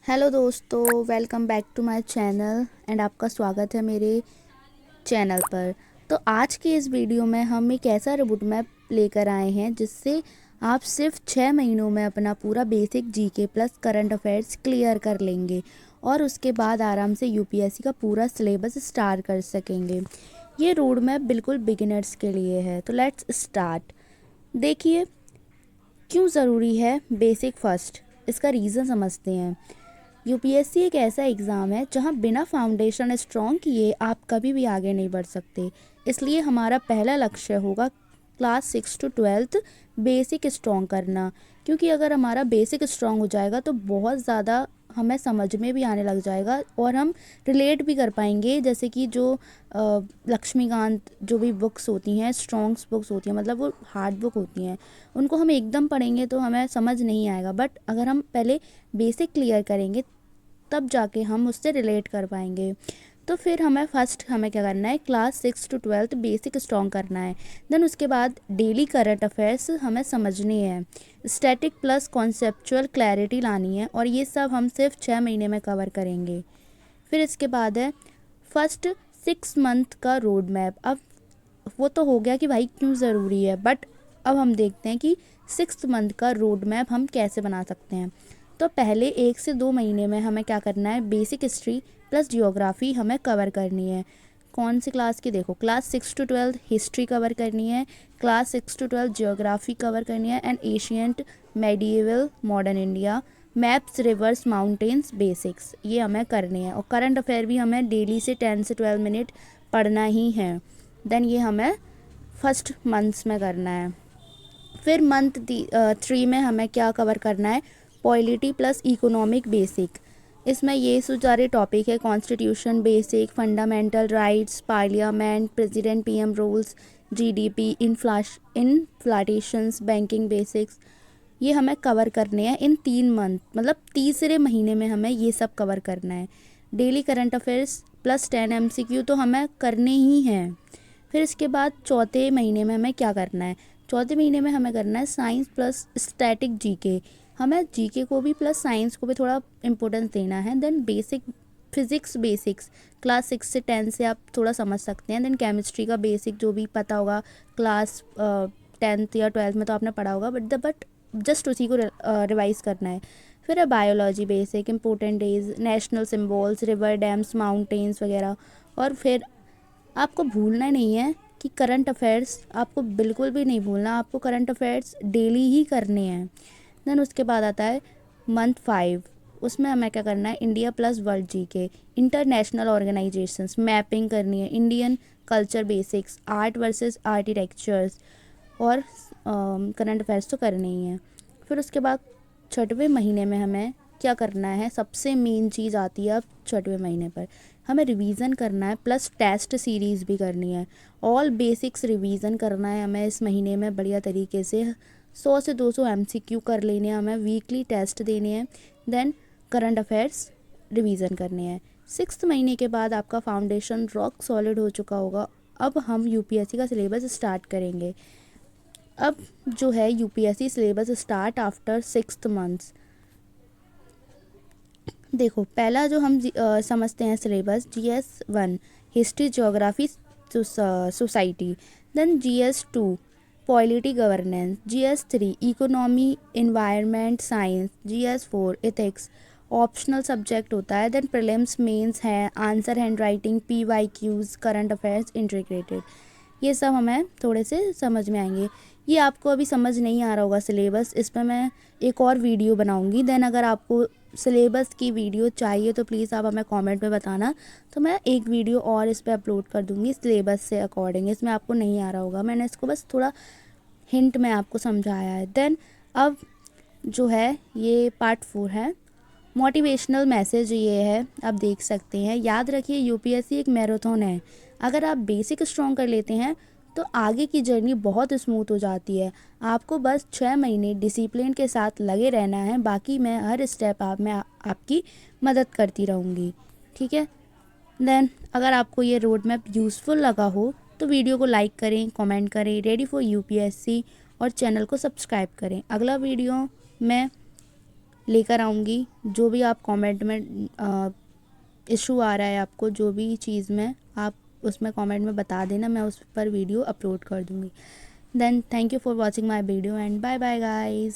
Hello दोस्तों, welcome back to my channel and आपका स्वागत है मेरे चैनल पर। तो आज के इस वीडियो में हम एक ऐसा रोबोट मैप लेकर आए हैं जिससे आप सिर्फ 6 महीनों में अपना पूरा basic GK plus current affairs clear कर लेंगे और उसके बाद आराम से यूपीएससी का पूरा सिलेबस स्टार्ट कर सकेंगे। ये रोड मैप बिल्कुल बिगिनर्स के लिए है। तो लेट्स स्टार्ट। देखिए, क्यों ज़रूरी है बेसिक फर्स्ट, इसका रीज़न समझते हैं। यूपीएससी एक ऐसा एग्ज़ाम है जहां बिना फाउंडेशन स्ट्रॉन्ग किए आप कभी भी आगे नहीं बढ़ सकते। इसलिए हमारा पहला लक्ष्य होगा क्लास 6 to 12 बेसिक स्ट्रॉन्ग करना, क्योंकि अगर हमारा बेसिक स्ट्रॉन्ग हो जाएगा तो बहुत ज़्यादा हमें समझ में भी आने लग जाएगा और हम रिलेट भी कर पाएंगे। जैसे कि जो लक्ष्मीकांत जो भी बुक्स होती हैं, स्ट्रॉन्ग्स बुक्स होती हैं, मतलब वो हार्ड बुक होती हैं, उनको हम एकदम पढ़ेंगे तो हमें समझ नहीं आएगा। बट अगर हम पहले बेसिक क्लियर करेंगे तब जाके हम उससे रिलेट कर पाएंगे। तो फिर हमें क्या करना है, क्लास 6 to 12 बेसिक स्ट्रॉन्ग करना है। देन उसके बाद डेली करंट अफेयर्स हमें समझनी है, स्टैटिक प्लस कॉन्सेप्चुअल क्लैरिटी लानी है, और ये सब हम सिर्फ 6 महीने में कवर करेंगे। फिर इसके बाद है फर्स्ट 6 मंथ का रोड मैप। अब वो तो हो गया कि भाई क्यों ज़रूरी है, बट अब हम देखते हैं कि 6 मंथ का रोड मैप हम कैसे बना सकते हैं। तो पहले 1 से 2 महीने में हमें क्या करना है, बेसिक हिस्ट्री प्लस जियोग्राफी हमें कवर करनी है। कौन सी क्लास की, देखो क्लास 6 to 12 हिस्ट्री कवर करनी है, क्लास 6 to 12 जियोग्राफी कवर करनी है, and ancient medieval modern India, maps reverse mountains basics, ये हमें करनी है। और करंट अफेयर भी हमें डेली से 10 से 12 मिनट पढ़ना ही है। देन ये हमें फर्स्ट मंथ्स में करना है। फिर मंथ 3 में हमें क्या कवर करना है, पॉलिटी प्लस इकोनॉमिक बेसिक। इसमें ये सारे टॉपिक है, constitution basic, fundamental rights, parliament, president PM rules, GDP, inflations, banking basics. ये हमें कवर करने हैं इन 3 मंथ, मतलब तीसरे महीने में हमें ये सब कवर करना है। Daily current affairs plus 10 MCQ तो हमें करने ही हैं। फिर इसके बाद चौथे महीने में हमें क्या करना है, चौथे महीने में हमें करना है साइंस प्लस स्टैटिक जीके। हमें जीके को भी प्लस साइंस को भी थोड़ा इम्पोर्टेंस देना है। Then basic physics basics class 6 से 10 से आप थोड़ा समझ सकते हैं। देन केमिस्ट्री का बेसिक जो भी पता होगा क्लास 10th या 12th में तो आपने पढ़ा होगा, बट जस्ट उसी को रिवाइज़ करना है। फिर है biology basic, important days, national symbols, river dams, mountains वगैरह। और फिर आपको भूलना नहीं है कि करंट अफेयर्स आपको बिल्कुल भी नहीं भूलना, आपको करंट अफेयर्स डेली ही करने हैं। देन उसके बाद आता है मंथ 5, उसमें हमें क्या करना है, India plus world GK, international organisations mapping करनी है, Indian culture basics, art versus architectures, और करंट अफेयर्स तो करने ही हैं। फिर उसके बाद छठवें महीने में हमें क्या करना है, सबसे मेन चीज़ आती है अब छठवें महीने पर, हमें रिवीजन करना है प्लस टेस्ट सीरीज़ भी करनी है। ऑल बेसिक्स रिवीजन करना है हमें इस महीने में बढ़िया तरीके से। 100 से 200 MCQ कर लेने हैं, हमें वीकली टेस्ट देने हैं। देन करंट अफेयर्स रिवीजन करने हैं। 6 महीने के बाद आपका फाउंडेशन रॉक सॉलिड हो चुका होगा। अब हम यूपीएससी का सिलेबस स्टार्ट करेंगे। अब जो है UPSC syllabus start after 6 months. देखो, पहला जो हम समझते हैं syllabus, GS 1 history geography society, then GS 2 polity governance, GS 3 economy environment science, GS 4 ethics. Optional subject होता है। देन प्रीलिम्स मेंस है, answer hand writing, PYQs, current affairs integrated. ये सब हमें थोड़े से समझ में आएंगे। ये आपको अभी समझ नहीं आ रहा होगा सिलेबस, इस पर मैं एक और वीडियो बनाऊंगी। देन अगर आपको सिलेबस की वीडियो चाहिए तो प्लीज़ आप हमें कमेंट में बताना, तो मैं एक वीडियो और इस पर अपलोड कर दूंगी सिलेबस से अकॉर्डिंग। इसमें आपको नहीं आ रहा होगा, मैंने इसको बस थोड़ा हिंट में आपको समझाया है। देन अब जो है ये पार्ट 4 है, मोटिवेशनल मैसेज ये है, आप देख सकते हैं। याद रखिए यूपीएससी एक मैराथन है। अगर आप बेसिक स्ट्रॉन्ग कर लेते हैं तो आगे की जर्नी बहुत स्मूथ हो जाती है। आपको बस 6 महीने डिसिप्लिन के साथ लगे रहना है, बाकी मैं हर स्टेप आपकी मदद करती रहूँगी, ठीक है। देन अगर आपको ये रोड मैप यूज़फुल लगा हो तो वीडियो को लाइक करें, कमेंट करें, रेडी फॉर यूपीएससी, और चैनल को सब्सक्राइब करें। अगला वीडियो मैं लेकर आऊँगी। जो भी आप कमेंट में इशू आ रहा है आपको, जो भी चीज़ में, आप उसमें कमेंट में बता देना, मैं उस पर वीडियो अपलोड कर दूँगी। Then thank you for watching my video and bye bye guys.